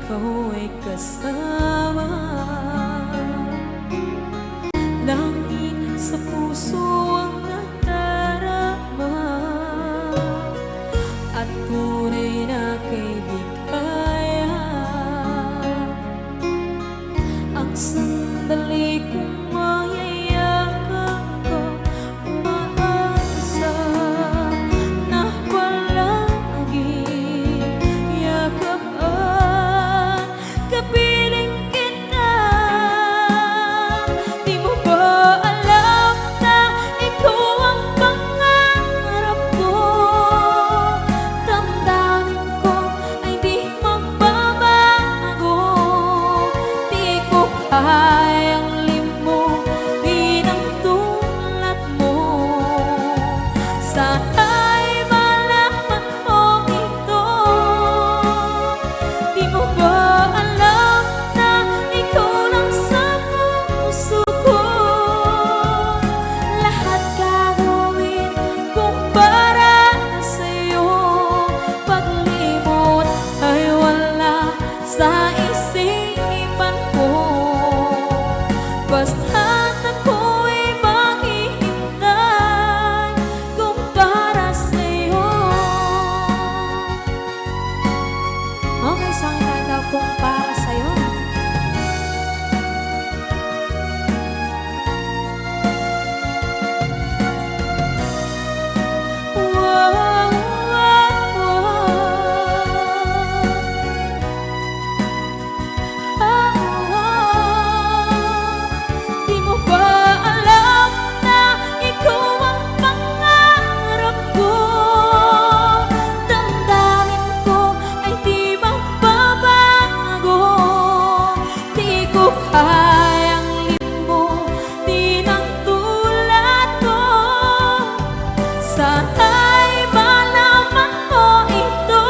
ikaw ay kasama. Langit sa puso ang nadarama, at tunay na kaibigan. Ang sandali kong mayayakap ko, umaasa na palagi yakapan, kapiling kita. Di mo ba alam na ikaw ang pangarap ko? Damdamin ko ay di magbabago. Di ko kayang limutin ang tulad mo. Sana'y malaman mo ito. Di mo ba alam na ikaw lang sa puso ko? Lahat gagawin kung para sa'yo. Paglimot ay wala sa isipan ko. Basta't ako'y maghihintay kung para sa'yo. Okay, so ang kanta kung para sa'yo. Wow, wow, Di mo ba alam na ikaw ang pangarap ko? Damdamin ko ay di magbabago. Di ko kayang limutin ang tulad mo. Sana'y malaman mo ito.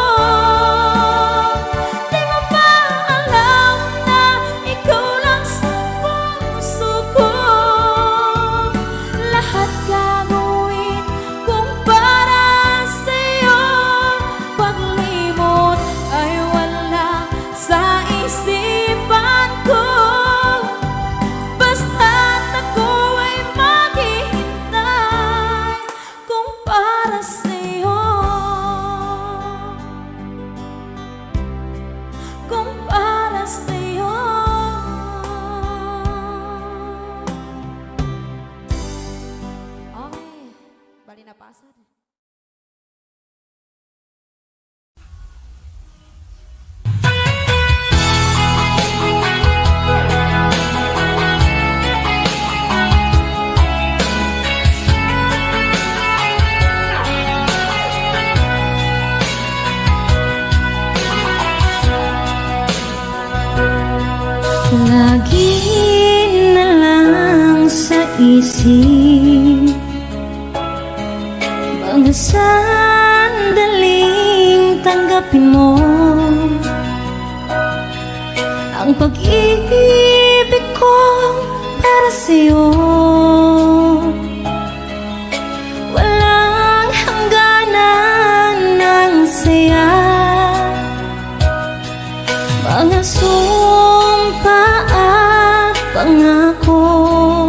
Di mo ba alam na ikaw lang sa puso ko? Lahat gagawin kung para sa'yo. Paglimot ay wala sa isipan ko. Basta't ako ay maghihintay kung para sa'yo. Kung para sa'yo. Okay, bali na pasad. Lagi na lang sa isip mga sandaling tanggapin mo ang pag-ibig ko para sa'yo. Walang hangganan ng saya, mga sumpa at pangako.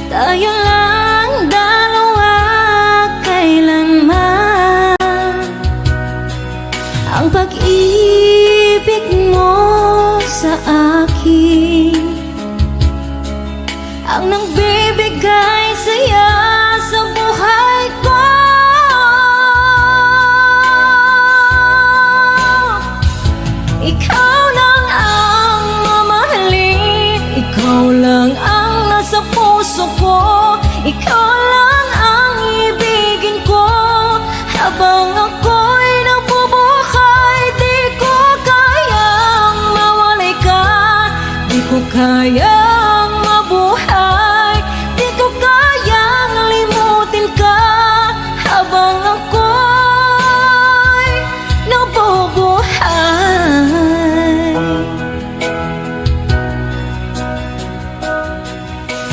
Tayo lang dalawa kailanman. Ang pag-ibig mo sa akin ang nagbibigay saya sa buhay ko. Ikaw lang ang mamahalin, ikaw lang ang nasa puso ko, ikaw lang ang ibigin ko. Habang ako'y nabubuhay, di ko kayang mawalay ka. Di ko kayang mabuhay, di ko kayang limutin ka. Habang ako'y nabubuhay,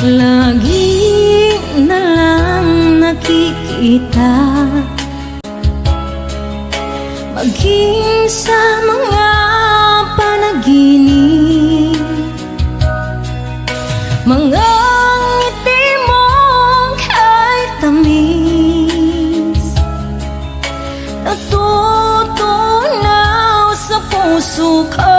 lagi na lang nakikita. maging sa mga panaginip. Mga ngiti mong kay tamis, natutunaw sa puso ko.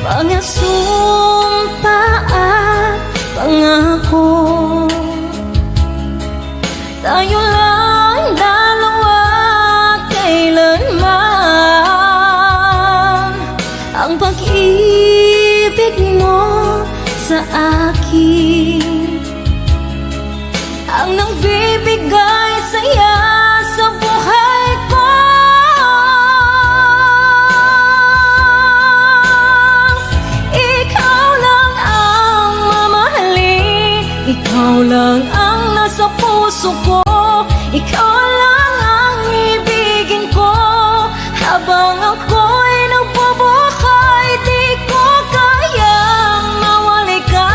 Mga sumpa at pangako, tayo lang dalawa kailanman. Ang pag-ibig mo sa akin ang nagbibigay saya sa buhay ko. Ikaw lang ang mamahalin, ikaw lang ang nasa puso ko, ikaw lang ang ibigin ko. Habang ako'y nagbubuhay, di ko kayang mawali ka,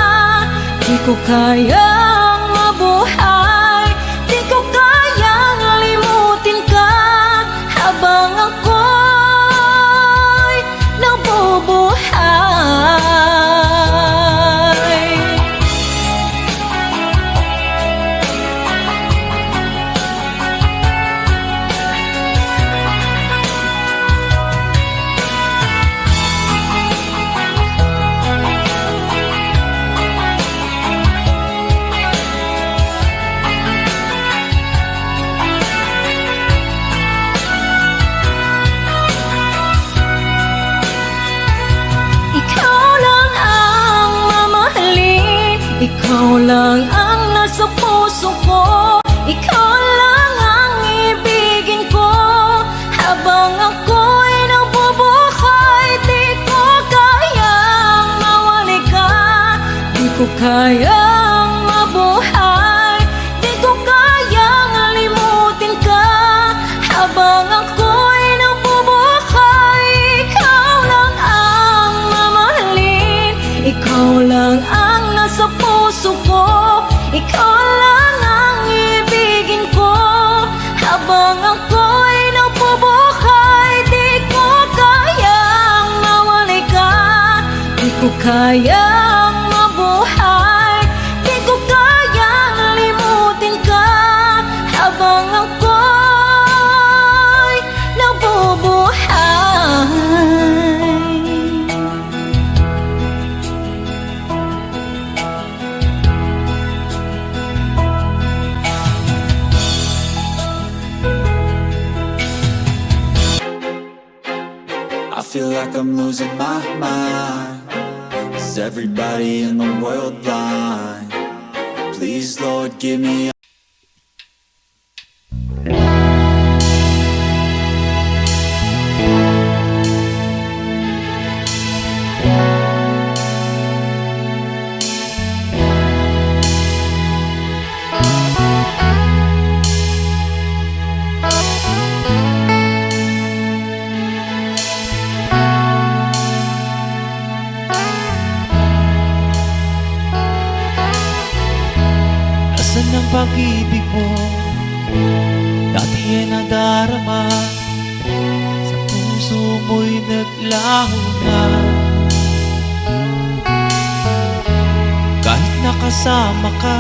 di ko kayang mabuhay, di ko kayang limutin ka. Habang ako'y nabubuhay. Ikaw lang ang nasa puso ko, ikaw lang ang ibigin ko. Habang ako'y nabubuhay, di ko kayang mawali ka, di ko kayang mabuhay, di ko kayang limutin ka. Habang ako'y nabubuhay, ikaw lang ang mamahalin, ikaw lang ang nasa puso ko, ikaw lang ang ibigin ko. Habang ako'y nabubuhay, di ko kayang mawali ka, di ko kayang mabuhay, di ko kayang limutin ka. Habang ako'y nabubuhay. I feel like I'm losing my mind. Is everybody in the world blind? Please, Lord, give me Nasaan ang pag-ibig mo? Dati ay nadarama, sa puso mo'y naglaho na. Kahit nakasama ka,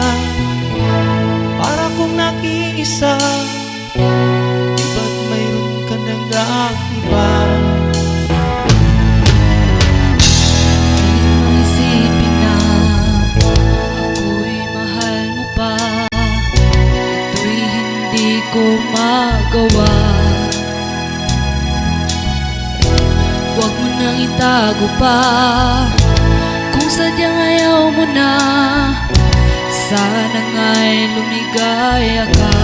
para kong nag-iisa, di ba't mayroon ka nang iba? Pilit mong isipin na ako'y mahal mo pa, ito'y hindi ko magawa. Huwag mo nang itago pa, kung sadyang ayaw mo na, sana nga'y lumigaya ka.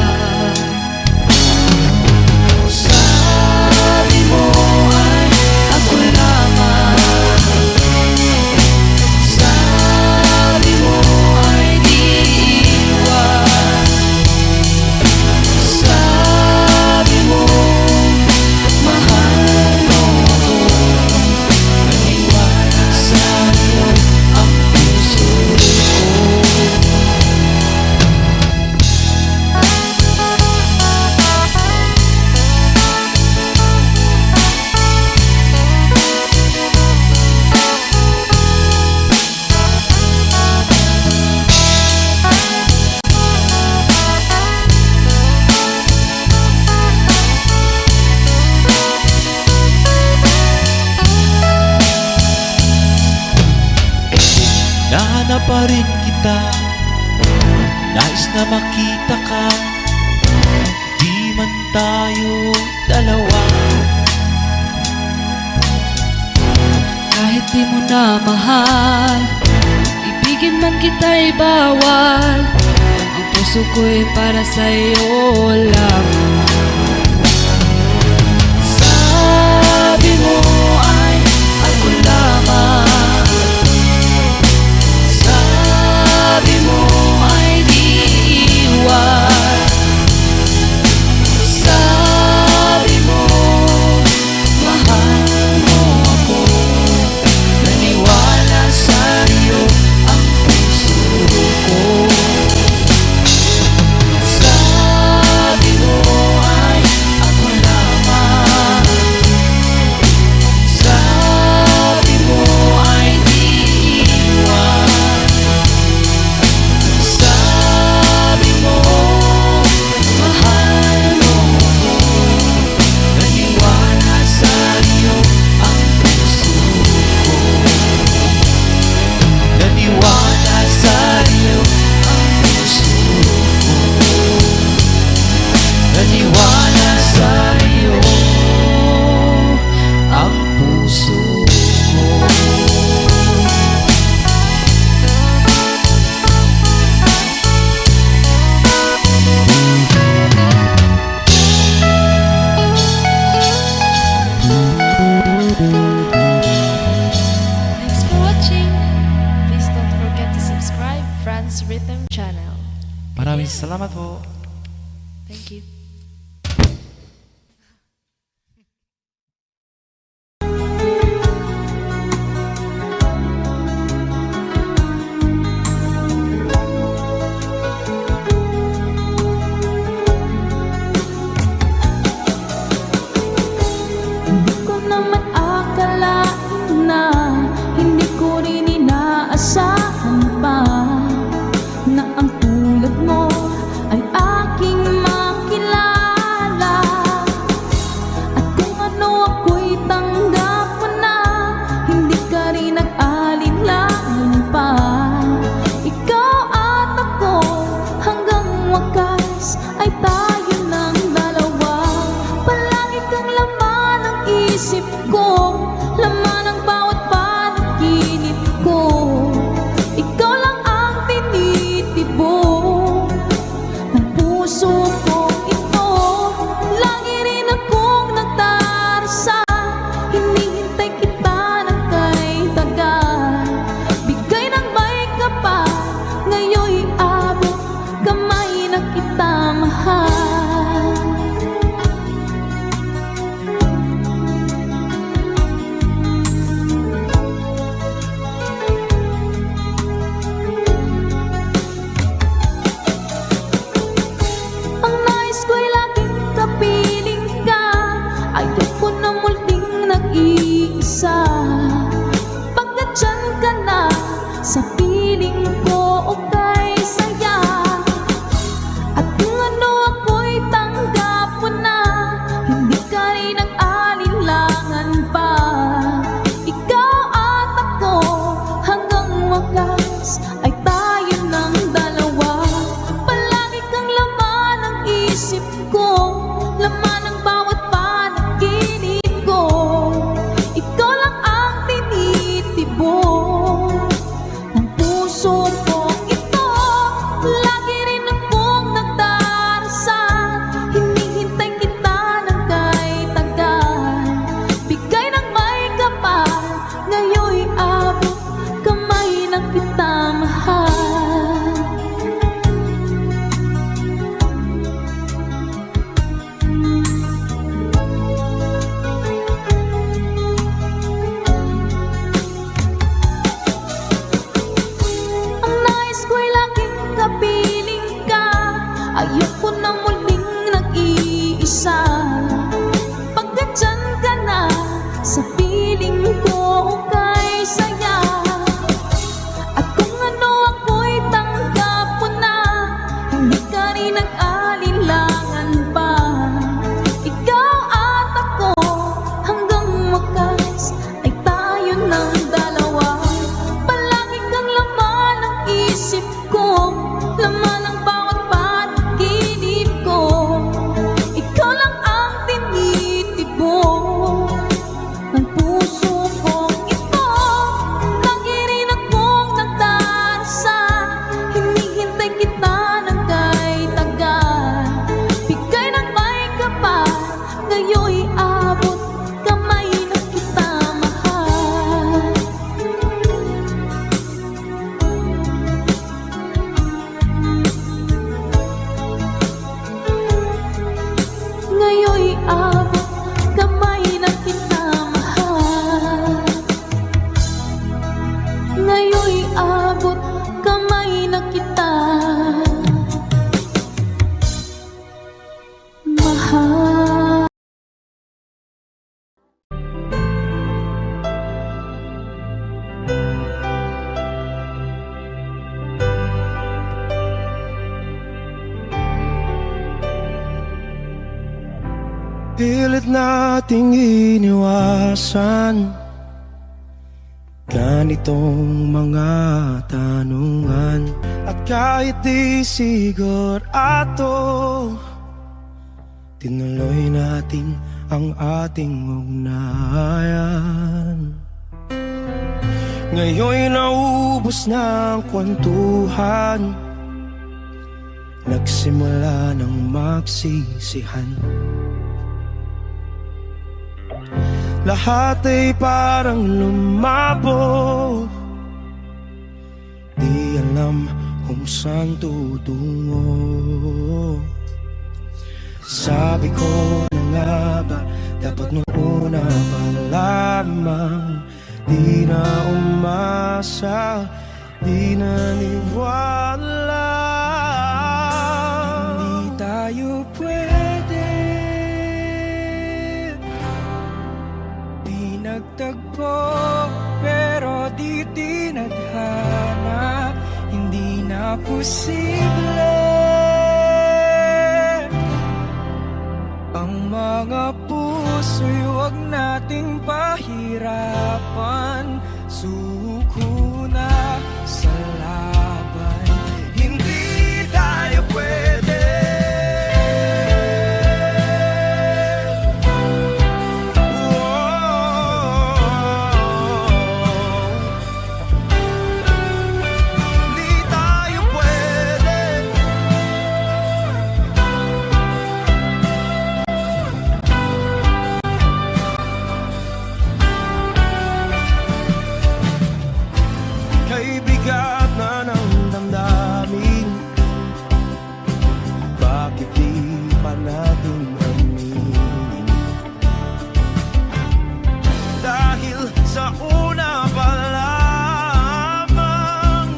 Sabi mo ay ako lamang, sabi mo ay di iwan, sabi mo mahal mo ako, naiwan sa'yo ang puso ko. Nahanap pa rin kita, nais na makita ka, di man tayo dalawa. Kahit di mo na mahal, ibigin man kita'y bawal. Ang puso ko'y para sa'yo lamang. Sabi mo ay ako lamang, sabi mo ay di iwan, sabi mo mahal mo ako, naniwala sa'yo ang puso ko. Sabi mo ay ako lamang, sabi mo ay di iwan, sabi mo mahal mo ako, naniwala sa'yo ang puso ko. Naniwala sa'yo ang puso ko, naniwala sa'yo ang puso ko. Thanks for watching. Please don't forget to subscribe Franz Rhythm Channel. Maraming salamat po. Thank you. Hindi ko naman akalain na, hindi ko rin inaasahan pa, na ang tulad mo ay aking makilala. At kung ano ako'y tanggap mo na, hindi ka rin nag-alinlangan pa. Ikaw at ako hanggang wakas ay tayo ng dalawa. Palagi kang laman ng isip ko, laman ng bawat panaginip ko. Ikaw lang ang tinitibok ng puso ko ito. Lagi rin akong nagdarasal, hinihintay kita ng kay tagal. Bigay ng may kapal, ngayon'y abot kamay na kita mahal. Ang nais ko'y laging kapiling ka, ayoko na muling nag-iisa. Pagkat dyan ka na, sa piling ko okay saya. At kung ano ako'y tanggap mo na, hindi ka rin nag-alinlangan pa. Ikaw at ako hanggang wakas ay tayo ng dalawa. Palagi kang laman ng isip ko, laman ng bawat panaginip ko. Ikaw lang ang tinitibok ng puso ko ito. Lagi rin akong nagdarasal, hinihintay kita ng kay tagal. Bigay ng may kapal, ngayon'y abot kamay na kita mahal. Ang nais ko'y laging kapiling ka, ayoko na muling nag-iisa. Pagkat dyan ka na, sa piling ko okay saya. At kung ano ako'y tanggap mo na, hindi ka rin nag-alinlangan pa. Ikaw at ako hanggang wakas ay tayo ng dalawa. Palagi kang laman Pilit nating iniwasan ganitong mga tanungan. At kahit di sigurado, tinuloy natin ang ating ugnayan. Ngayon'y naubos na ang kwentuhan, nagsimula ng magsisihan. Lahat ay parang lumabo, di alam kung saan tutungo. Sabi ko na nga ba, dapat nung una pa lamang, di na umasa, di naniwala. Hindi tayo pwede pinagtagpo, pero di tinadhana. Hindi na posible ang mga puso'y huwag nating pahirapan. Suko na sa laban, hindi tayo pwede. Hindi tayo pwede. Kay bigat na ng damdamin, bakit di pa natin aminin? Dahil sa una pa lamang,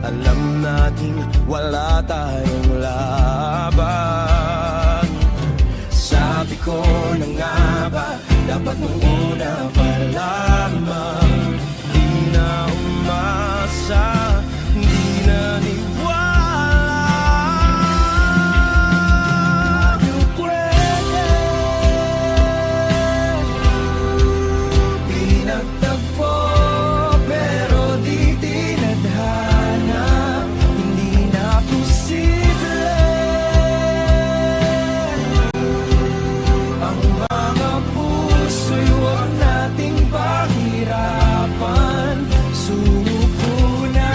alam natin wala tayong laban. Sabi ko na nga ba, dapat nung una pa lamang, di na umasa, di naniwala. Di pwede pinagtagpo, pero di tinadhana. Hindi na posible ang mga puso'y huwag nating pahirapan. Suko na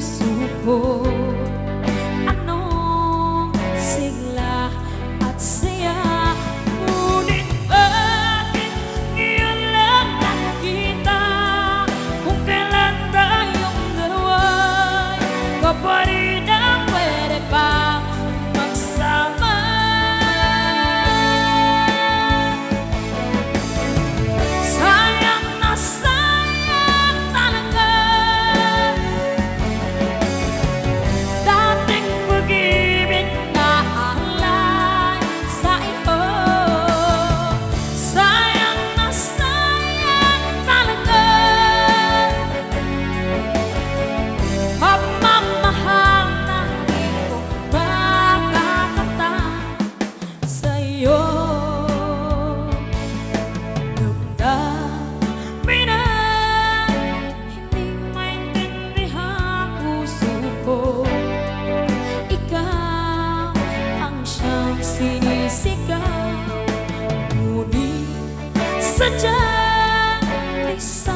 puso ko. Anong sigla at saya, ngunit bakit ngayon lang nakita? Kung kailan tayong dalawa'y kaparin ang pwede pa magsama. Sayang na sayang talaga dating pag-ibig na alay sa iyo. Sayang na sayang talaga pagmamahal na di ko makakanta sa iyo. Damdamin ay hindi maintindihan puso ko. Ikaw ang siyang sinisigaw, ngunit sadyang isa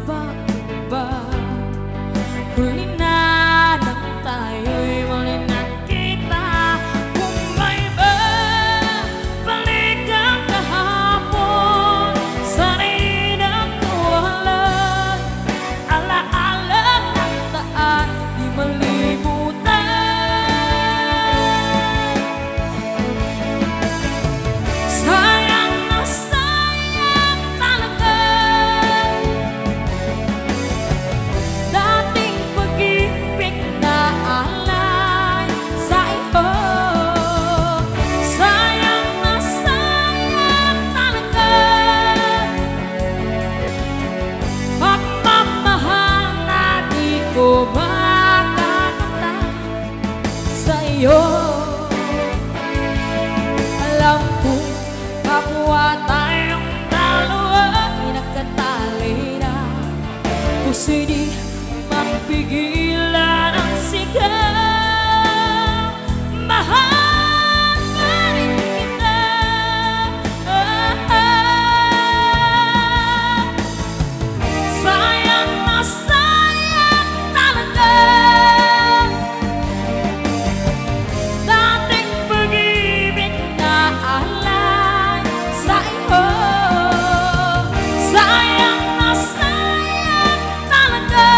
ba? Huli na nang tayo'y muli nakita. Kung may babalik ang kahapon, sana'y nakuhalay. Alaala ng daan, di malimutan. Sayang na sayang talaga dating pag-ibig na alay sa iyo. Sayang na sayang talaga pagmamahal na di ko makakanta sa iyo. Alam kong kapwa tayong dalawa pinagkatali na, puso'y di mapigilan ang sigaw. Mahal pa rin kita. Sayang na sayang talaga dating pag-ibig na alay sa iyo. Sayang na sayang talaga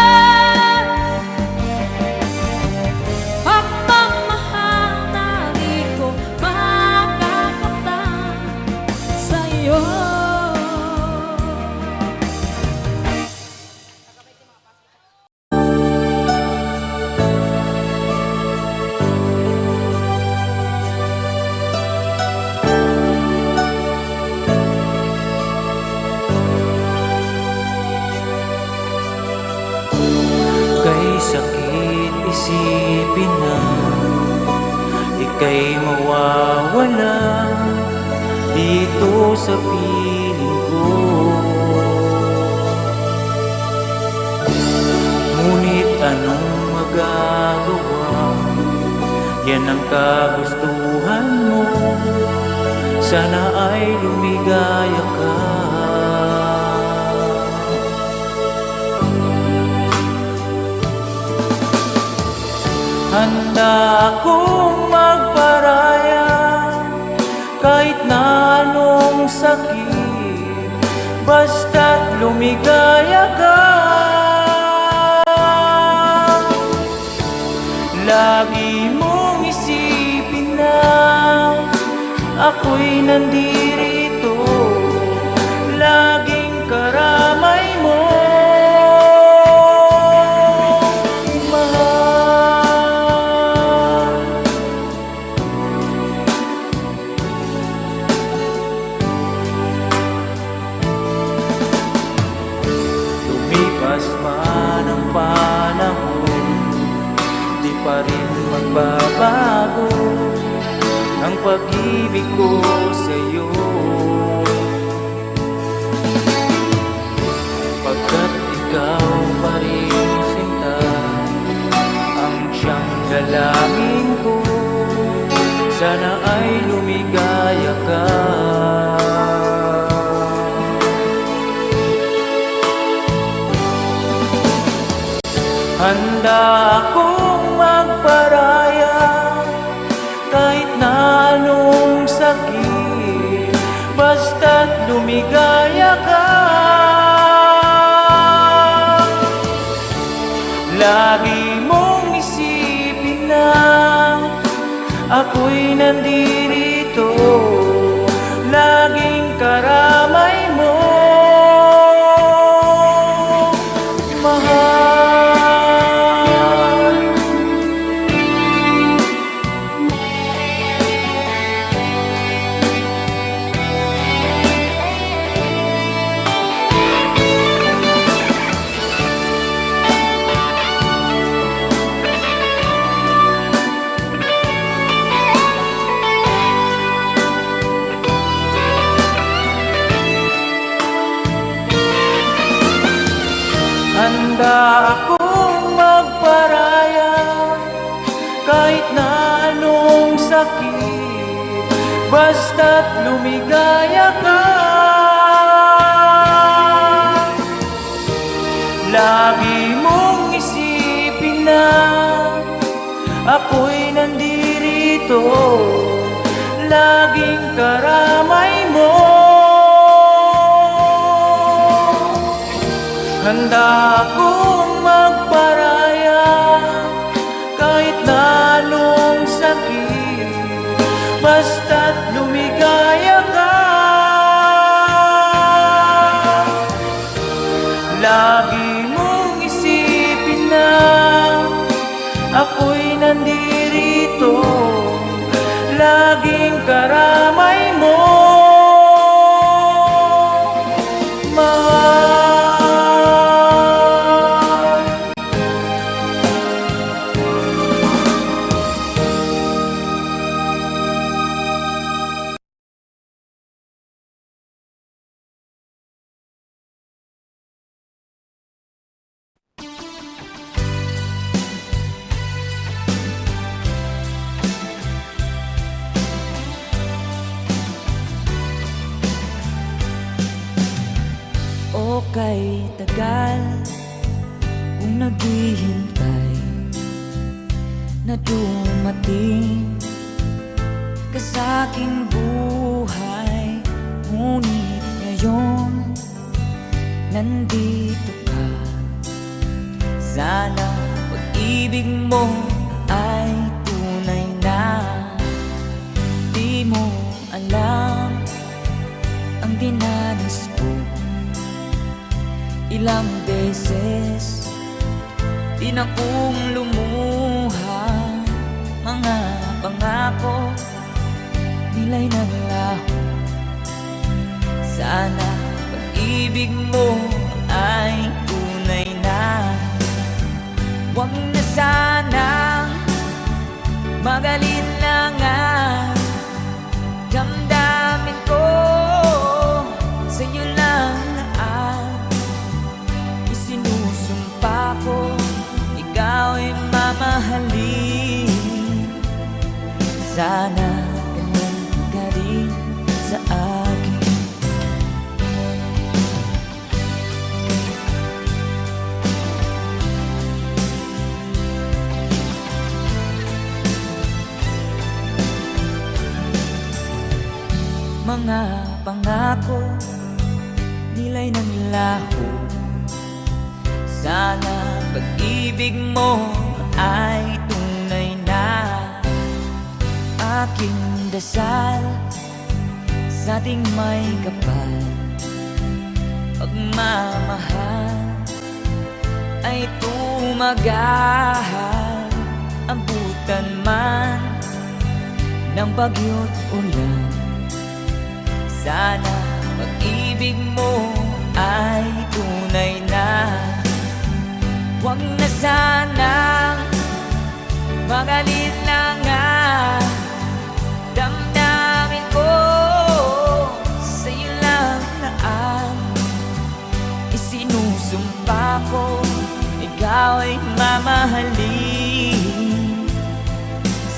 pagmamahal na di ko makakaptan sa iyo. Kay sakit isipin na ika'y mawawala dito sa piling ko. Ngunit anong magagawa? Yan ang kagustuhan mo. Sana ay lumigaya ka. Handa akong magparaya kahit na anong sakit, basta't lumigaya ka. Lagi mong isipin na ako'y nandirito, laging karamay mo. Lumipas man ang panahon, di pa rin magbabago ang pag-ibig ko sa'yo. Pagkat ikaw pa rin sinta ang siyang dalangin ko, sana ay lumigaya ka. Handa akong magparaya kahit na anong sakit, basta't lumigaya ka. Lagi mong isipin na ako'y nandirito, laging karamay mo, mahal. Handa akong magparaya kahit na anong sakit, basta't lumigaya ka. Lagi mong isipin na ako'y nandirito, laging karamay mo. Handa akong magparaya kahit na anong sakit, basta't lumigaya ka. Lagi mong isipin na ako'y nandirito, laging karamay mo, mahal. O kay tagal kung naghihintay na dumating ka sa'king buhay, ngunit ngayon nandito ka. Sana pag-ibig mo ay tunay na. Di mo alam ang dinanas ko, ilang beses di na kong lumuha. Mga pangako nila'y naglaho. Sana pag-ibig mo ay tunay na. Huwag na sanang magalit na nga damdamin ko, sa'yo lang sinusumpa ko, ikaw ay mamahalin. Sana ganun ka rin sa akin. Mga pangako nila'y naglaho. Sana pag-ibig mo ay tunay na. Aking dasal sa ating may kapal, pagmamahal ay tumagal. Abutan man ng bagyo't ulan, sana pag-ibig mo ay tunay na. Huwag na sanang magalit na nga damdamin ko, sa'yo lang na ang isinusumpa ko, ikaw ay mamahalin.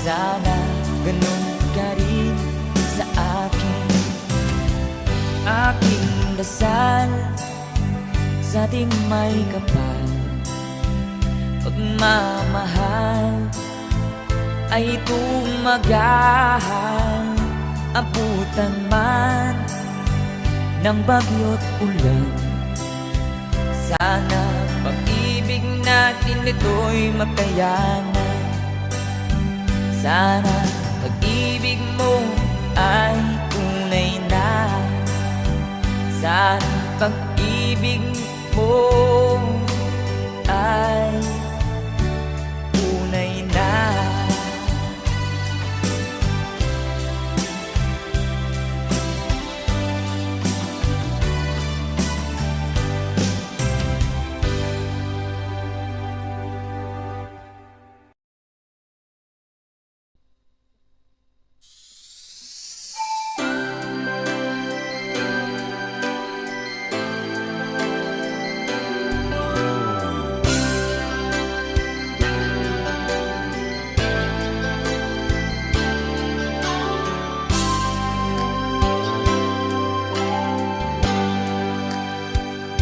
Sana ganun ka rin sa akin. Aking dasal sa ating may kapal, nagmamahal ay tumagahal, abutan man ng bagyo't ulan. Sana pag-ibig natin ito'y makayanan. Sana pag-ibig mo ay tunay na. Sana pag-ibig mo ay tunay na.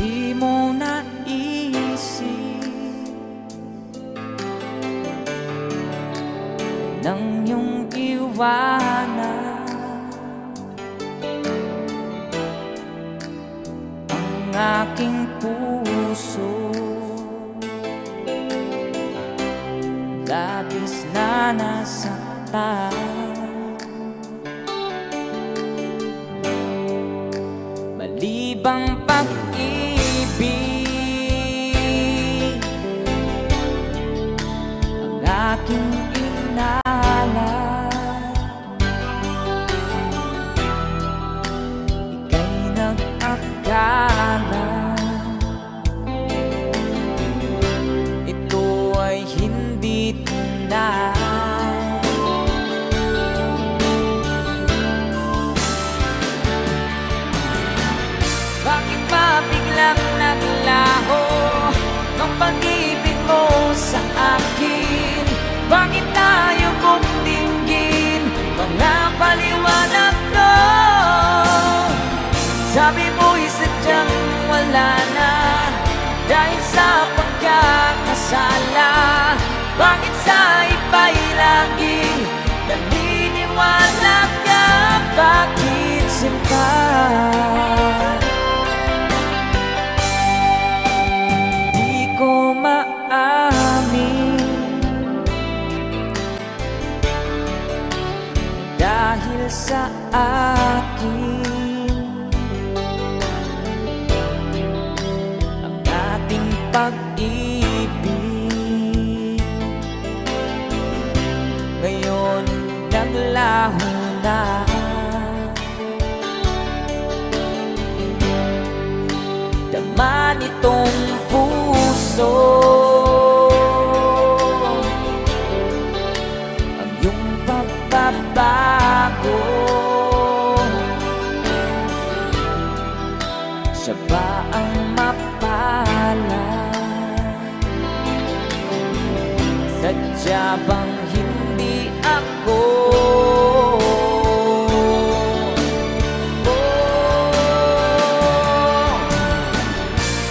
Di mo naisip nang iyong iwanan ang aking puso. Labis na nasaktan, malibang pag-ibig ang aking inalay. Ika'y nag-akala ito ay hindi tunay. Bakit ba biglang naglaho ang pag-ibig mo sa akin? Bakit tayo kong dinggin mga paliwanag ko? Sabi mo'y sadyang wala na dahil sa pagkakasala. Bakit sa iba'y laging naniniwala ka? Bakit sinta? Di ko maamin dahil sa akin ang ating pag-ibig ngayon naglaho na. Dama nitong puso ang iyong pagbabago. Siya ba ang mapalad? Sadya bang hindi ako?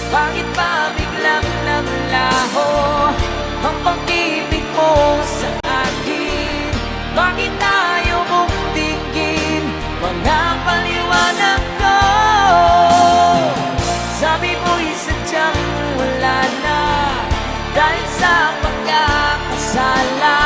Bakit ba biglang naglaho ang pag-ibig mo sa akin? Bakit tayo mong dinggin mga paliwanag ko? Sabi mo'y sadyang wala na dahil sa pagkakasala.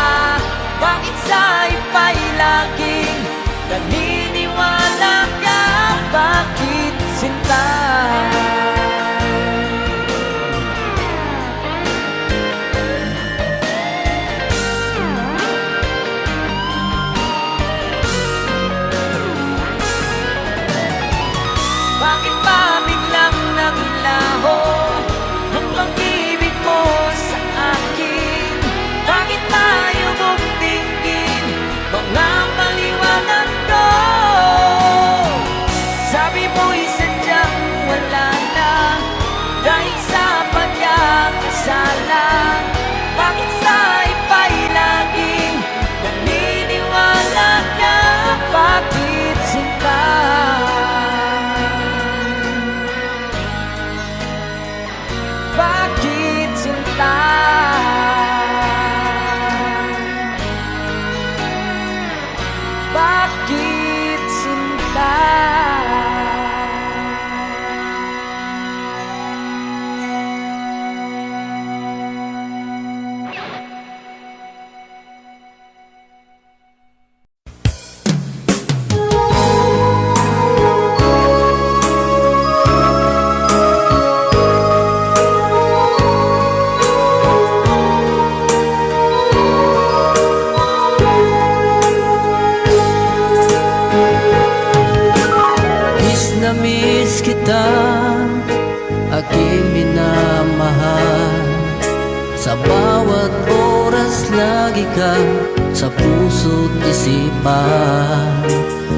Sa bawat oras lagi kang sa puso't isipan.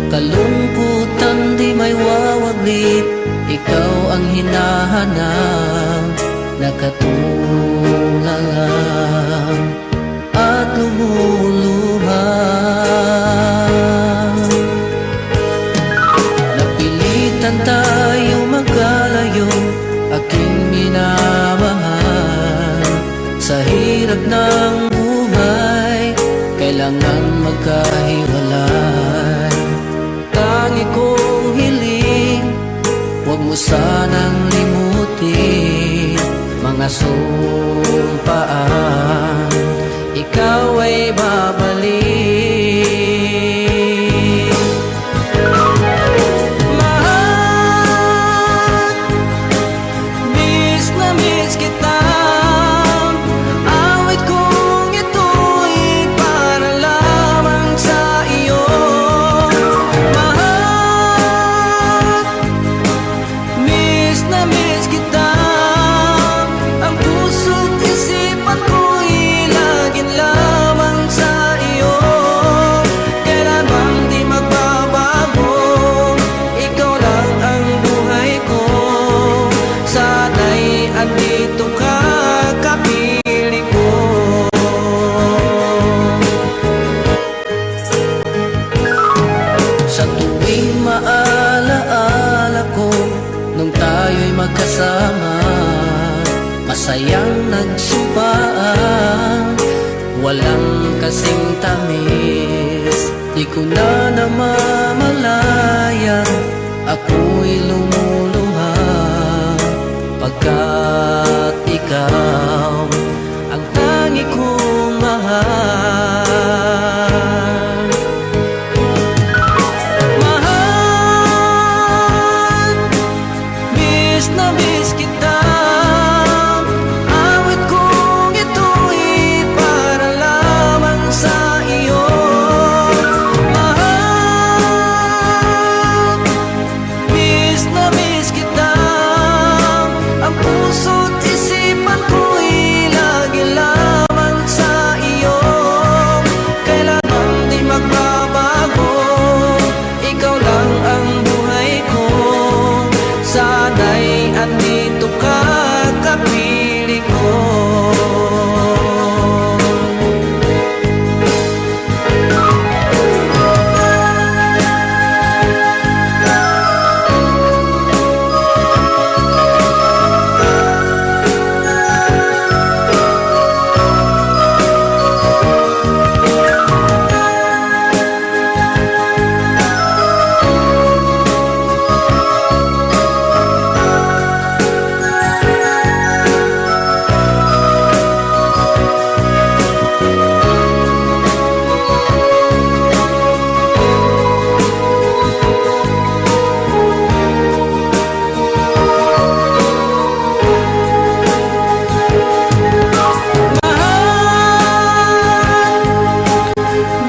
Kalungkutan di may wawaglit, ikaw ang hinahanap. Nakatulalang at lumuluhan. Napilitan tayo magkalayo, aking minamahal. Sa hirap ng buhay, kailangan magkahiwalay. Tangi kong hiling, huwag mo sanang limutin mga sumpaan, ikaw ay babalik. Mahal, miss na miss kita. Awit kong ito'y para lamang sa iyo. Mahal, miss na miss kita. Ang puso't isipan ko'y laging lamang sa iyo. Kailan bang di magbabago, ikaw lang ang buhay ko. Sana'y andito ka, kapiling ko. Sa tuwing maalaala ko nung tayo'y magkasama, masayang nagsumpaan, walang kasing tamis. Di ko na namamalayan, ako'y lumuluha, pagkat ikaw ang tangi kong mahal. Mahal, miss na miss kita. Awit kong ito'y para lamang sa iyo. Mahal, miss na miss kita. Ang puso't isipan ko'y lagi lamang sa iyo. Kailan bang di magbabago, ikaw lang ang buhay ko. Sana'y andito ka, kapiling ko.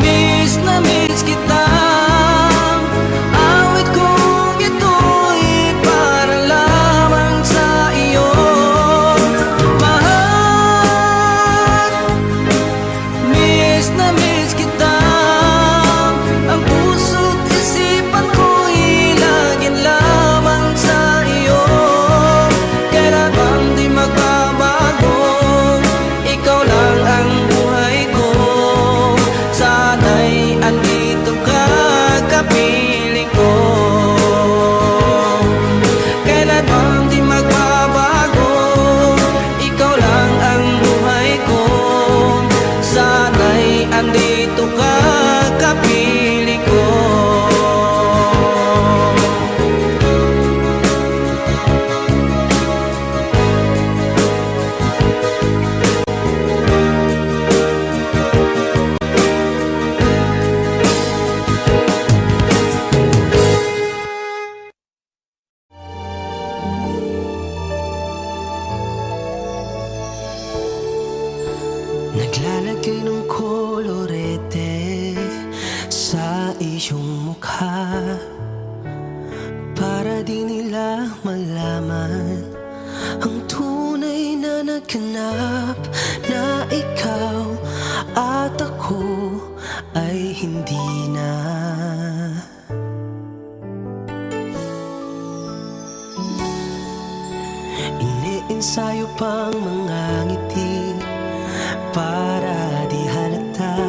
Miss na miss kita. Awit kong ito'y para lamang sa iyo. Mahal, miss na miss kita. Ang puso't isipan ko'y laging lamang sa iyo. Kailan bang di magbabago, ikaw lang ang buhay ko. Sana'y andito ka, kapiling ko. Kailan bang di magbabago, ikaw lang ang buhay ko. Sana'y andito ka, kapiling ko. Naglalagay ng kolorete sa iyong mukha, para di nila malaman ang tunay na naganap na ikaw at ako ay hindi na. Iniensayo pang mga ngiti para di halata.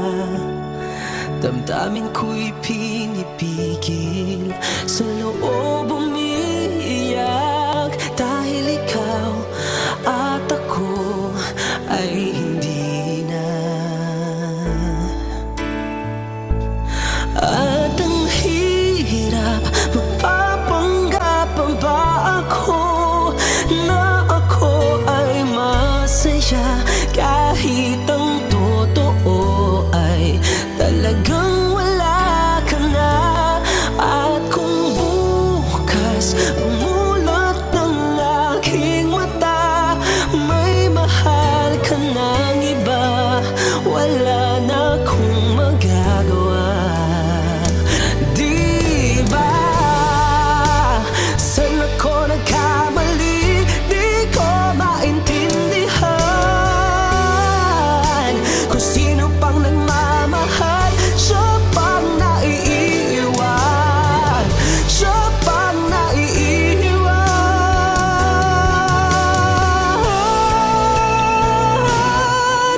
Damdamin ko'y pinipigil, sa loob umiiyak, dahil ikaw at ako ay hindi na. At ang hirap, magpapanggap pa ba ako na ako ay masaya, kahit ang totoo ay talagang wala ka na. At kung bukas umulot ng aking mata, may mahal ka ng iba, wala na akong magagawa. Di ba? Saan ako nagkamali? Di ko maintindihan kung sino pang nagmamahal, siya pang naiiwan, siya pang naiiwan.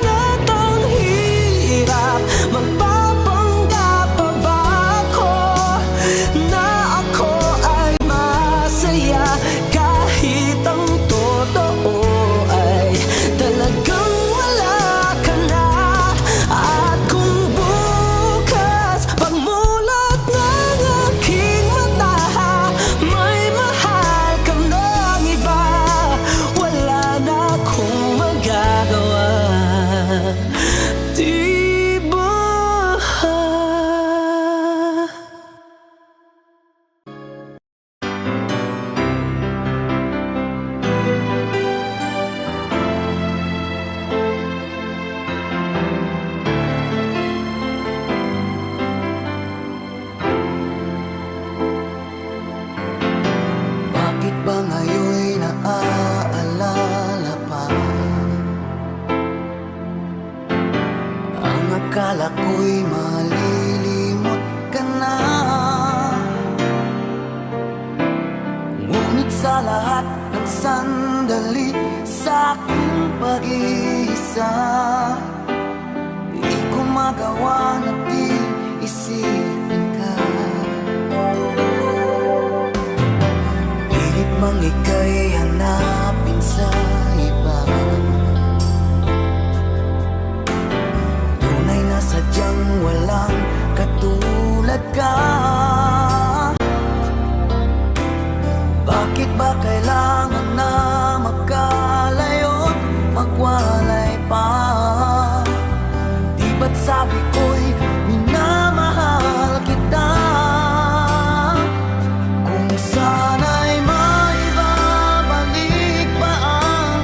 At ang hirap, magpapanggap pa ba ako na ako ay masaya, kahit ang totoo ay talagang wala ka na. At kung bukas pagmulat ng aking mata, may mahal ka ng iba, wala na akong magagawa. Di ba? Bakit ba ngayon'y naaalala pa ang akala ko'y malilimot ka na? Ngunit sa lahat ng sandali sa aking pag-iisa, di ko magawa na di isipin ka. Pilit mang ika'y hanapin sa iba, tunay na sadyang walang katulad ka. Bakit ba kailangan na magkalayo't magwalay pa? Di ba't sabi ko'y minamahal kita? Kung sana'y maibabalik pa ang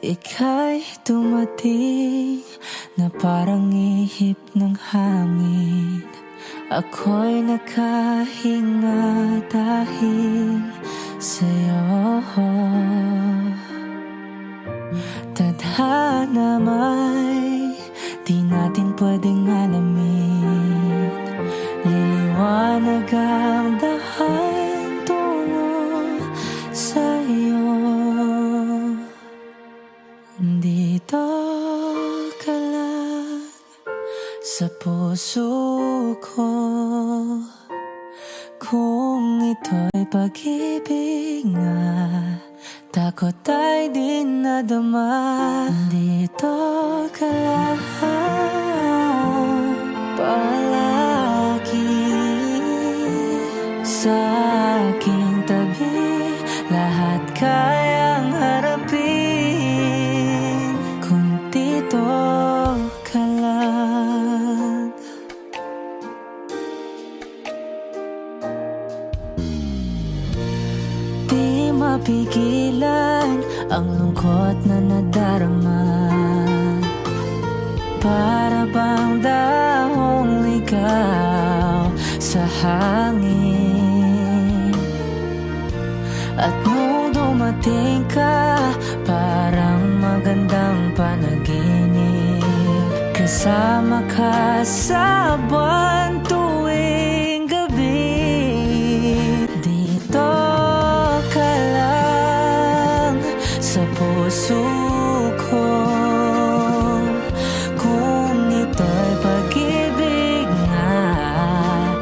Ika'y dumating na parang ihip ng hangin. Ako'y nakahinga dahil sa'yo. Tadhana may di natin pwedeng alamin. Liliwanag ang dahan tungo sa'yo. Dito ka lang sa puso ko. Kung ito'y pag-ibig nga, takot ay di nadama. Dito ka lang palagi sa aking tabi. Lahat kayang harapin kung dito ka lang. Di mapigilan ang lungkot na nadarama. Para bang dahong ligaw sa hangin. At nung dumating ka, parang magandang panaginip. Kasama ka sa buwan tuwing gabi. Dito ka lang sa puso ko. Kung ito'y pag-ibig nga,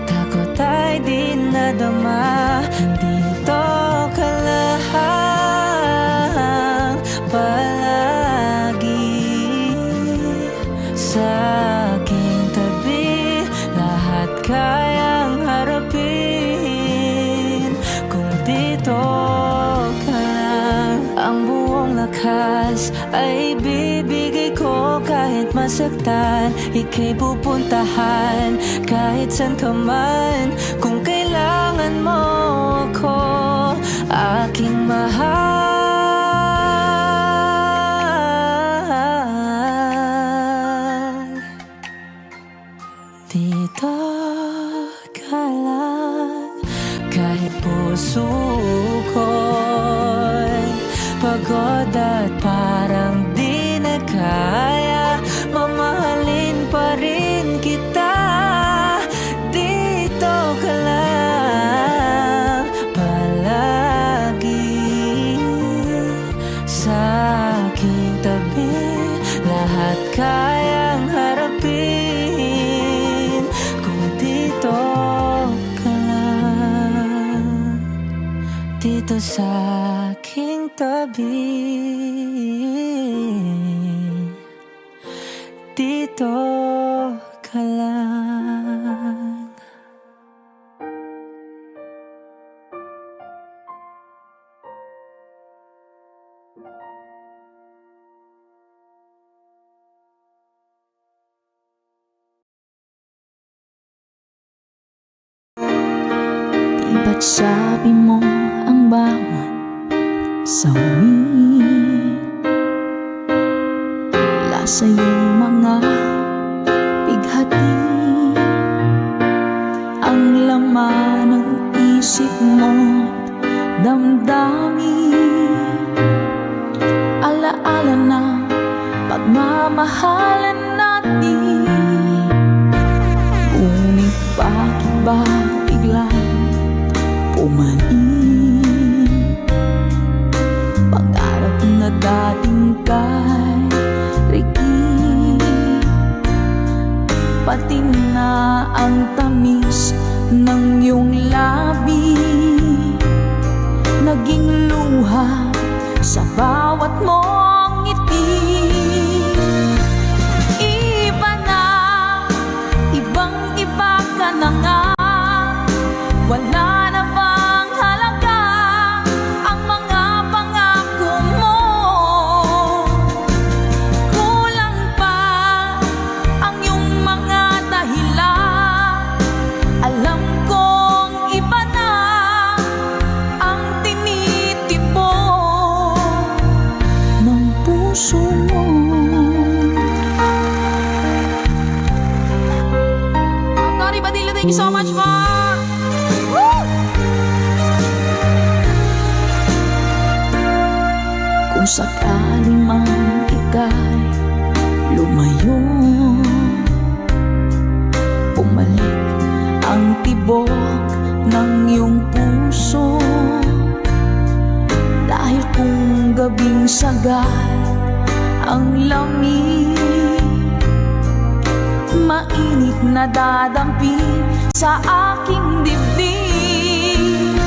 takot ay di nadama. Dito ka lang palagi sa aking tabi. Lahat kayang harapin kung dito ka lang. Ang buong lakas ay bibigay ko kahit masaktan. Ika'y pupuntahan kahit saan ka man. Kung kailangan mo ako, aking mahal. Dito ka lang kahit puso ko'y pagod at parang di na kaya. Mamahalin pa rin kita. Dito ka lang palagi sa aking tabi. Lahat kayang harapin kung dito ka lang. Dito sa aking tabi. Dito ka lang. Di ba't sabi mo ang bawat sawi wala sa iyong mga bighati. Ang laman ng isip mo't damdamin, alaala na pagmamahalan natin. Ngunit bakit ba biglang pumain? Pangarap na dating kay Ricky, pati na ang tamis ng iyong labi naging luha sa bawat mong ngiti. Iba na, ibang iba ka na nga. Wala na bang halaga ang mga pangako mo? Kulang pa ang iyong mga dahilan. Alam kong iba na ang tinitipon ng Thank you so much, Mark! Woo! Kung sakali man ika'y lumayo, bumalik ang tibok ng iyong puso. Dahil kung gabing sagad ang lamig, mainit na dadampi sa aking dibdib.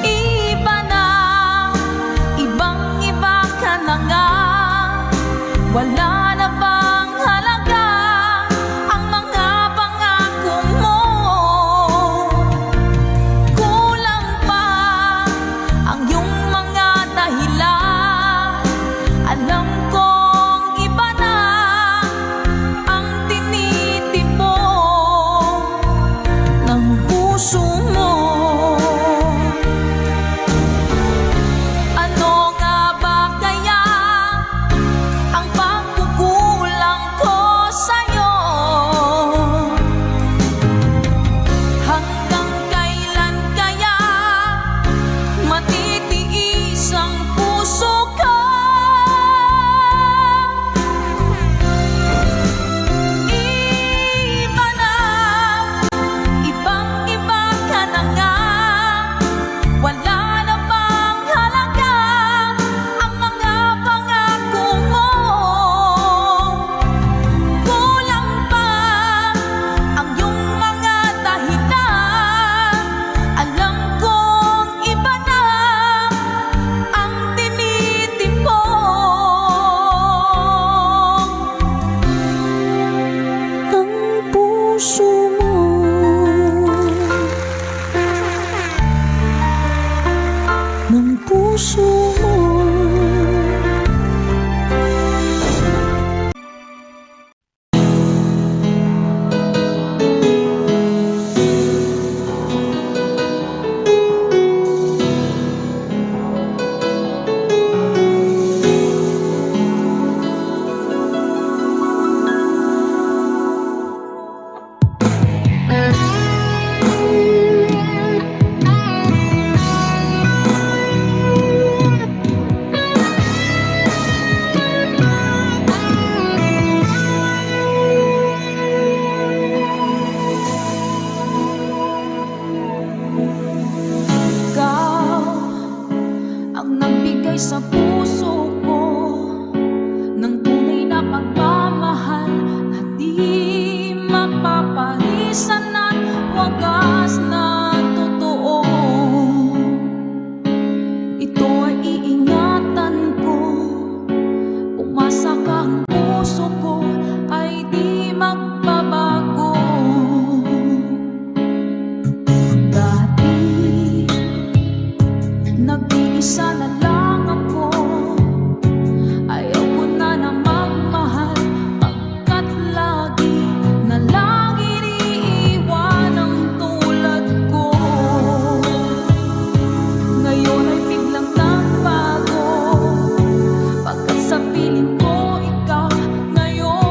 Iba na, ibang-iba ka na nga. Wala na bang halaga ang mga pangako mo? Kulang pa ang iyong mga dahilan. Alam kong iba na ang tinitipon ng puso mo. Ano nga ba kaya ang pagkukulang ko sa'yo? Hanggang kailan kaya matitiis ang puso ko? Iba na, ibang-iba ka na nga. Wala na bang halaga ang mga pangako mo? Kulang pa ang iyong mga dahilan. Alam kong iba na ang tinitipon ng puso mo. Ng puso mo. Ikaw ang nagbigay sa puso ko ng tunay na pagmamahal na di mapaparisan at wagas na totoo. Ito ay iingatan ko, umasa ka ang puso ko ay di magbabago. Dati nag-iisa na lang ako, ayaw ko na na magmahal, pagkat lagi na lang iniiwan ang tulad ko. Ngayon ay biglang nagbago, pagkat sa piling ko ikaw ngayon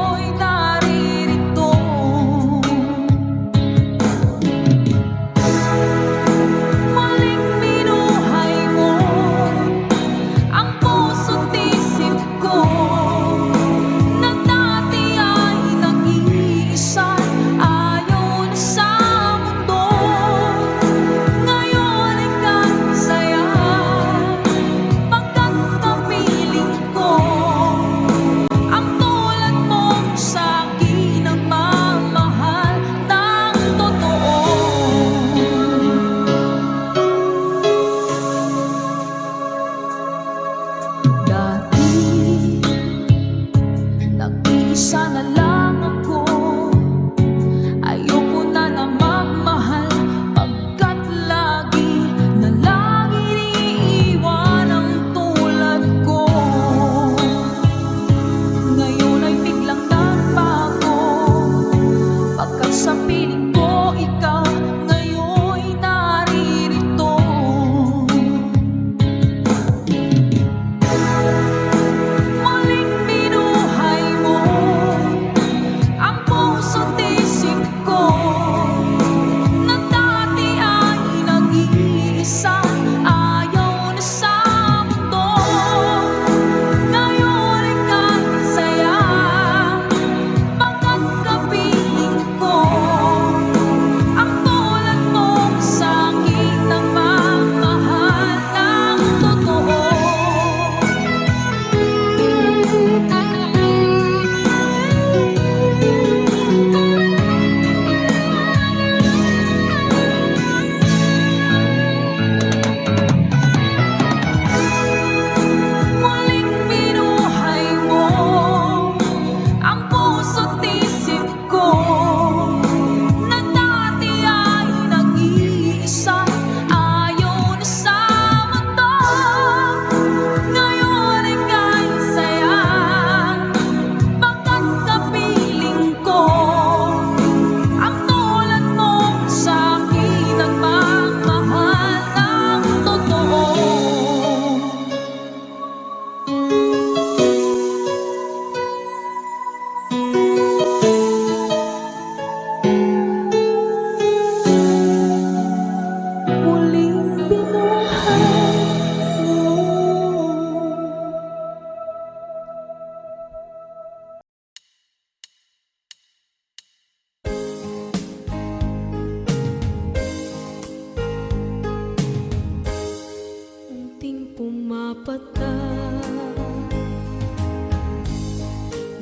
pumapatak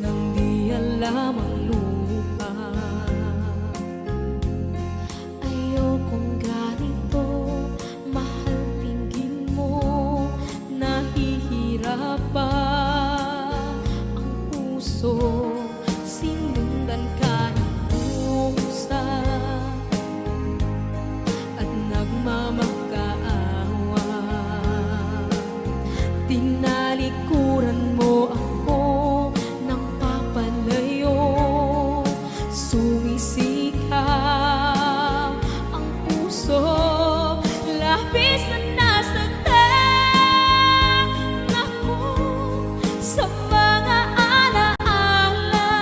nang di alam ang lupa. Ayokong ganito, mahal, tingin mo, nahihirapan ang puso. Sinundan ka ng pusa at nagmamakaawa. Tinalikuran mo ako ng papalayo, sumisikap ang puso. Labis na nasaktan ako sa mga alaala.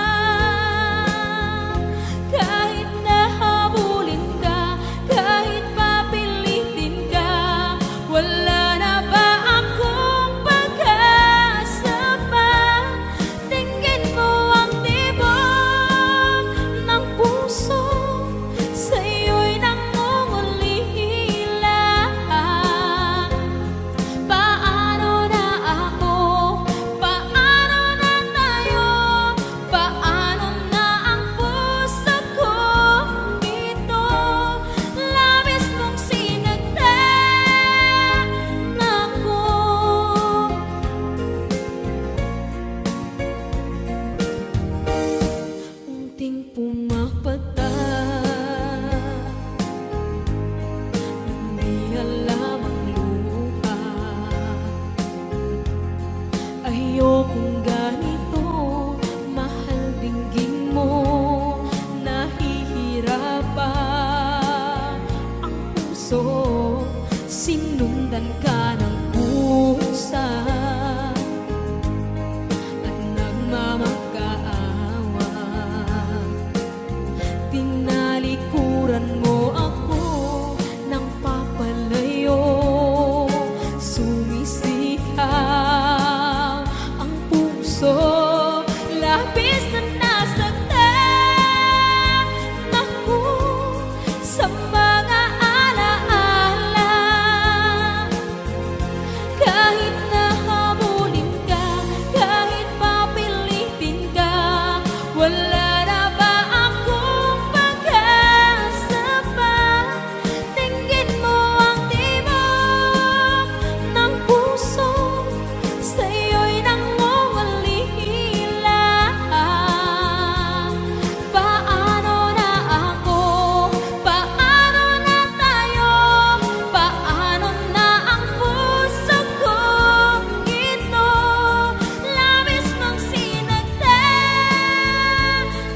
Kahit nahabulin ka, kahit papilitin ka, wala na ba akong pag-asa pa? Tingin mo ang tibok ng puso, sa'yo'y nangungulila. Paano na ako? Paano na tayo? Paano na ang puso kong ito? Labis mong sinagtan ako. Unting pumapatak nang di alam ang luha. Ayokong ganito, mahal, dinggin mo, nahihirapan ang puso. Sinundan ka ng pusa at nagmamakaawa. Tinalikuran mo ako ng papalayo, sumisikap ang puso. Labis na nasaktan ako sa mga alaala. Kahit nahabulin ka, kahit papilitin ka, wala na ba akong pag-asa pa? Tingin mo ang tibok ng puso, sa'yo'y nangungulila. Paano na ako? Paano na tayo? Paano na ang puso kong ito? Labis mong sinagtan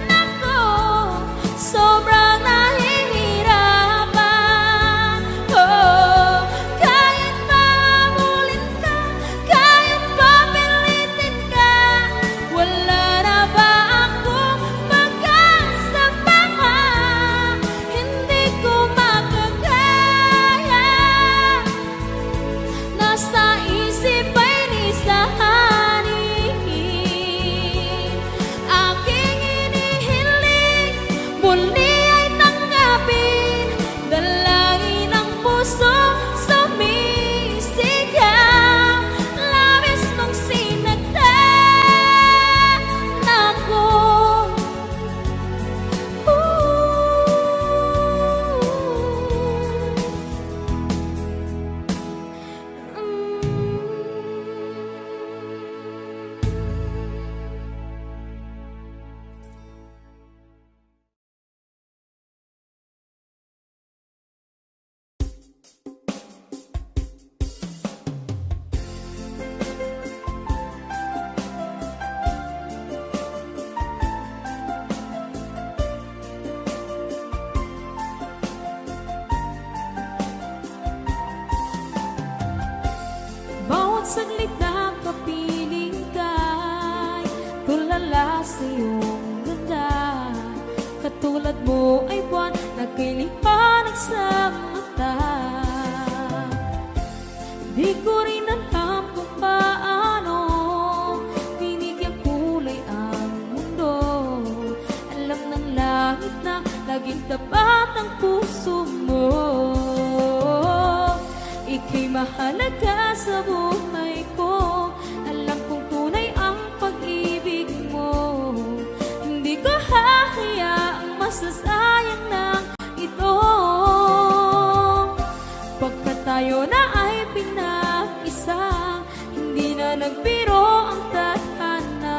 ako, sobrang nahihirapan. Oh, kahit mahabulin ka, kahit papilitin ka, wala na ba akong pag-asa pa? Hindi ko makakaya, nasa isip ay lisanin. Aking inihiling, muli ay tanggapin, dalangin ang puso, sumisigaw. Labis mong sinagtan ako. Bawat saglit na kapiling ka'y tulala sa iyong ganda. Katulad mo ay buwan na kay liwanag sa mata. Di ko rin alam kung paano binigyan kulay ang mundo. Alam ng langit na laging tapat ang puso mo. Ika'y mahalaga sa buhay ko. na nagbiro ang tadhana.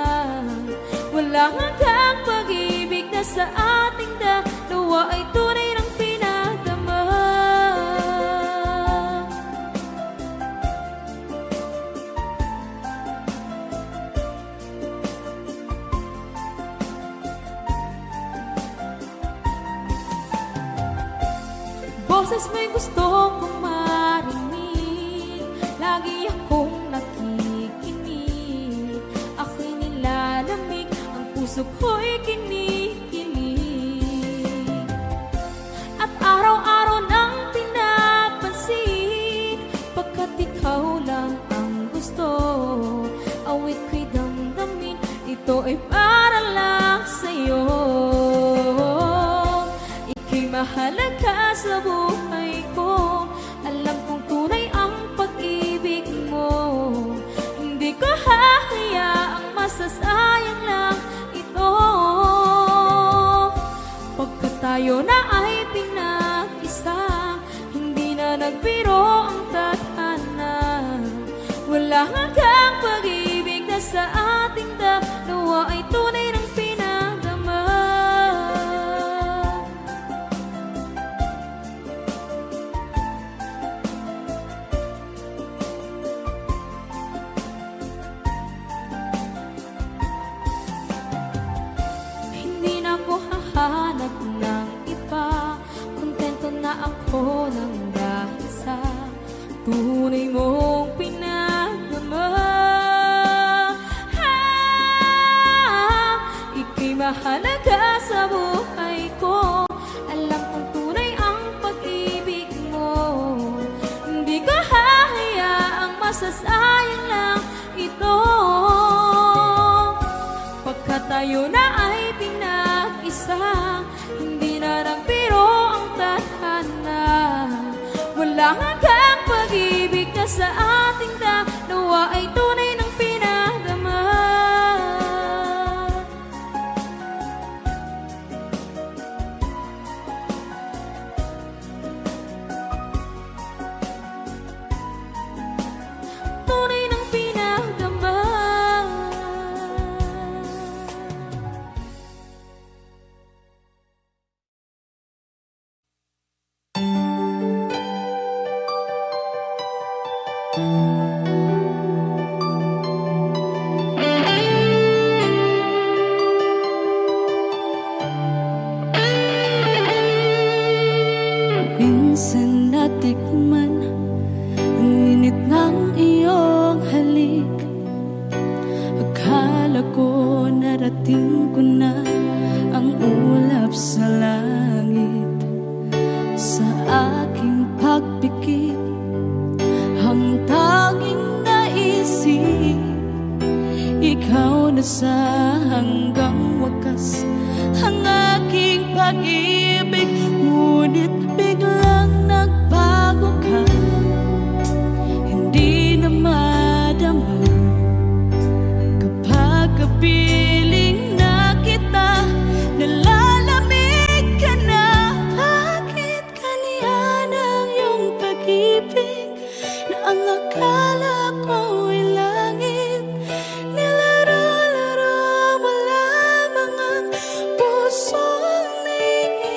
Walang hanggang pag-ibig na sa ating dalawa ay tunay ng pinadama. Boses mo'y gusto kong marinig, lagi akong nakikinig. Ako'y nilalamig, ang puso ko'y kinikilig. At araw-araw nang pinapansin, pagkat ikaw lang ang gusto. Awit ko'y damdamin, ito ay para lang sa'yo. Ika'y mahalaga sa buhay ko, alam kong tunay ang pag-ibig mo. Hindi ko hahayaang masasayang lang ito. Pagkat tayo na ay pinag-isa, hindi na nagbiro ang tadhana. Wala hanggang pag-ibig na sa ating dalawa ay tunay ng pinadama. Hindi na ako hahanap ng iba, kontento na ako ng dahil sa tunay mong pinadama. Ika'y mahalaga sa buhay ko, alam kong tunay ang pag-ibig mo. Hindi ko hahayaang masasayang lang ito. Pagkat tayo na ay pinag-isa, hindi na nagbiro ang tadhana. Wala hanggang pag-ibig na sa ating dalawa ay tunay ng pinadama. Tunay ng pinadama. Minsan natikman ang init ng iyong halik. Akala ko narating ko na ang ulap sa langit. Sa aking pagpikit, ang tanging naisip, ikaw na sa hanggang wakas ang aking pag-ibig. Ngunit biglang nagbago ka, hindi na madama. Kapag kapiling na kita, nalalamig ka na. Bakit kaniyan ang iyong pag-ibig na ang akala ko ay langit? Nilaro-laro mo lamang ang pusong naingit.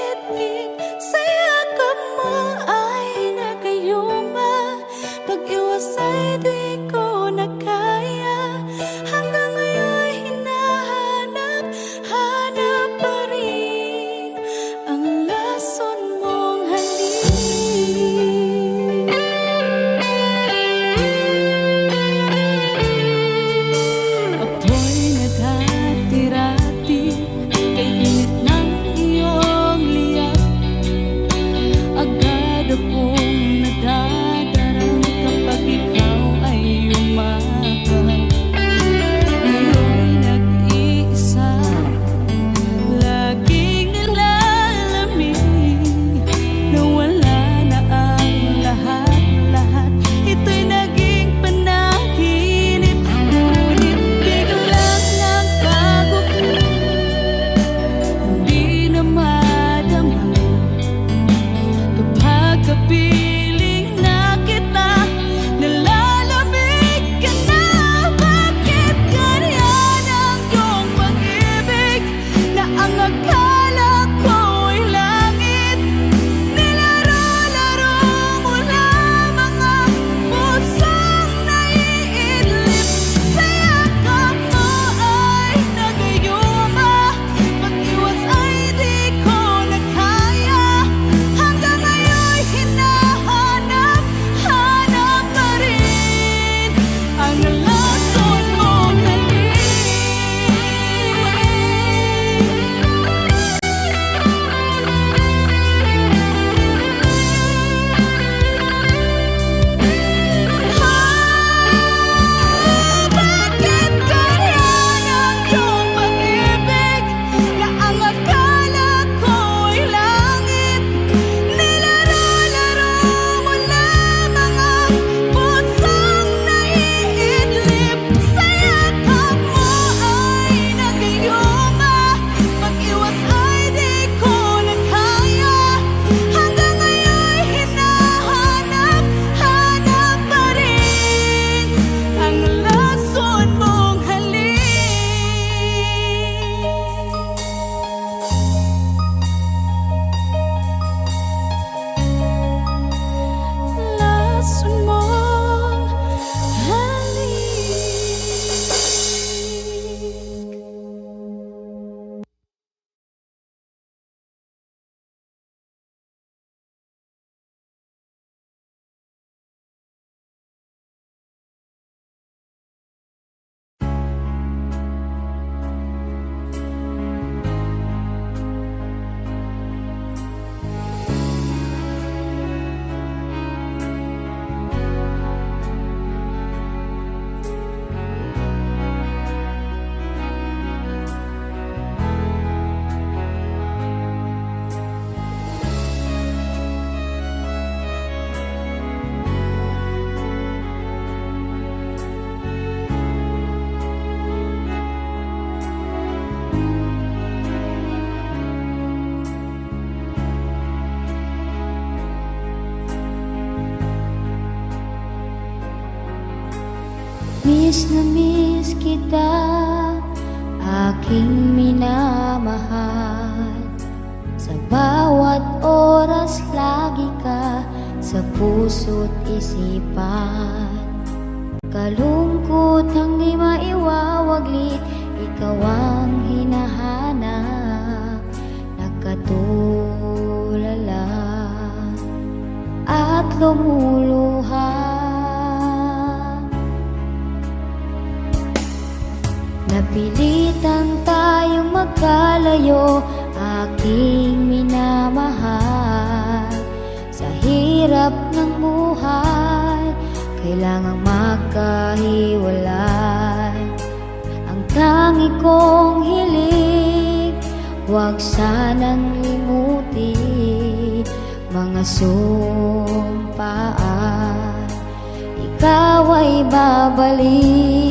na miss kita, aking minamahal. Sa bawat oras lagi ka sa puso't isipan. Kalungkot ang di maiwawaglit, ikaw ang hinahanap. Nakatulala at lumuluha. Napilitan tayong magkalayo, aking minamahal. Sa hirap ng buhay, kailangang magkahiwalay. Ang tangi kong hiling, huwag sanang limutin mga sumpaan, ikaw ay babalik.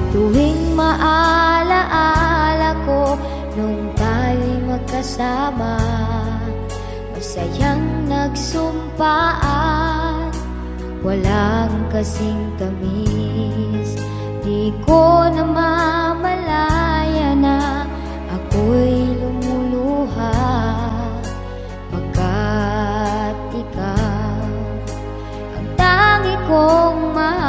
Tuwing maalaala ko nung tayo'y magkasama, masayang nagsumpaan, walang kasing tamis. Di ko namamalaya na ako'y lumuluha, pagkat ikaw ang tangi kong mahal.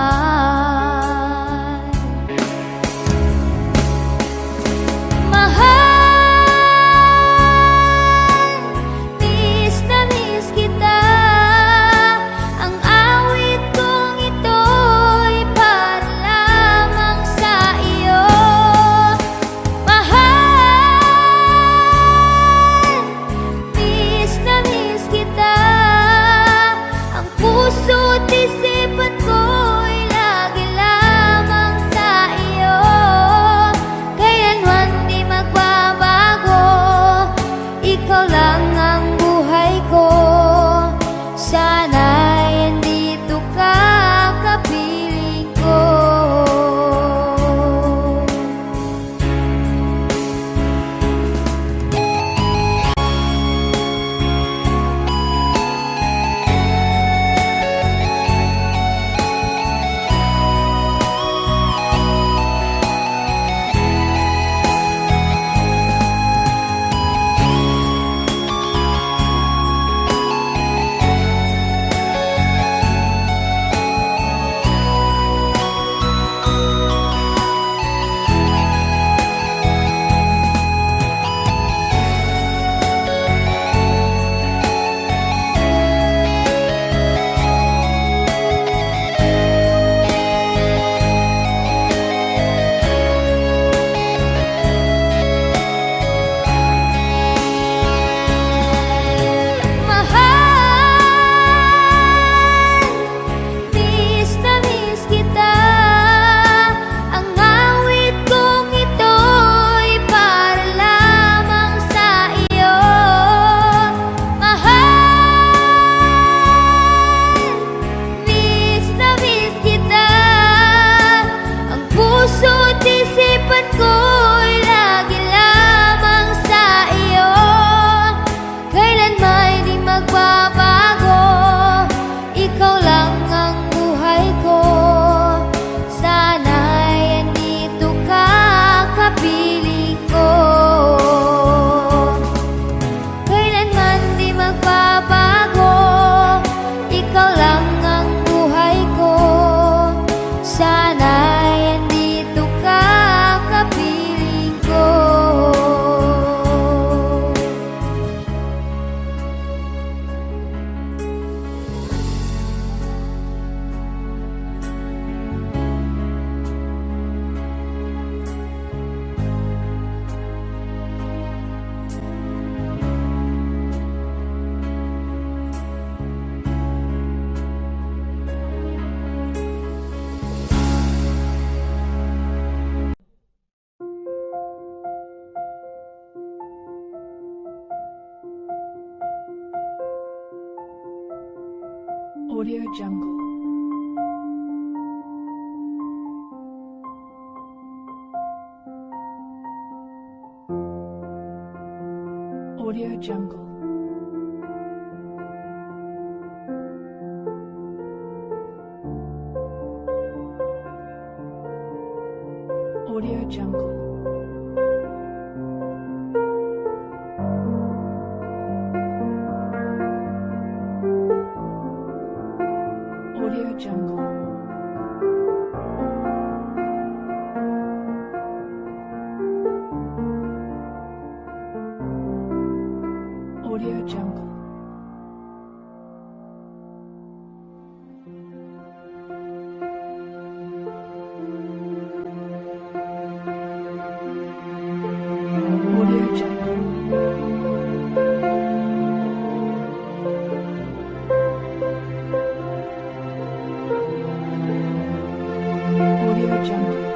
Audio Jungle. Audio Jungle. Audio Jungle. Audio Jungle. Audio Jungle. Audio Jungle. Audio Jungle. Audio Jungle.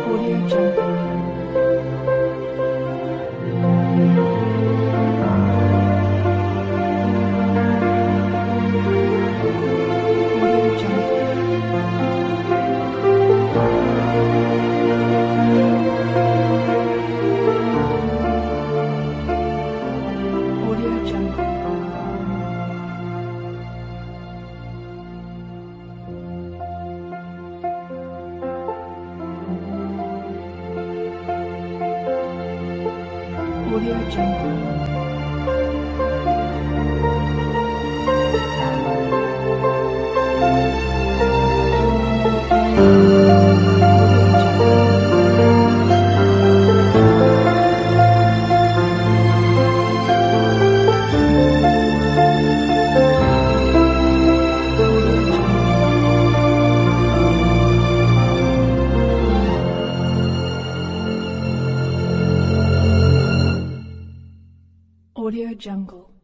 Audio Jungle. Audio Jungle. Audio Jungle. Audio Jungle.